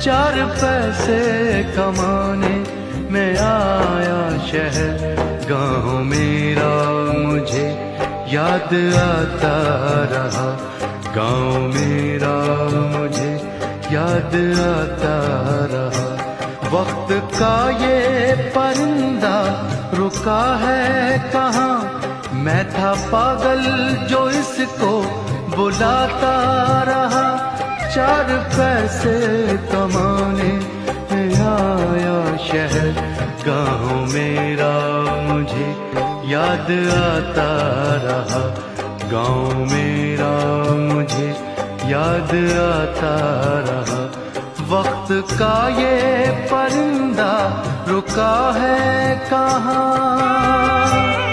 चार पैसे कमाने में आया शहर। गाँव मेरा मुझे याद आता रहा, गाँव मेरा मुझे याद आता रहा। वक्त का ये परिंदा रुका है कहाँ, मैं था पागल जो इसको बुलाता रहा। चार पैसे कमाने में आया शहर, गाँव मेरा मुझे याद आता रहा, गाँव मेरा मुझे याद आता रहा। वक्त का ये परिंदा रुका है कहाँ।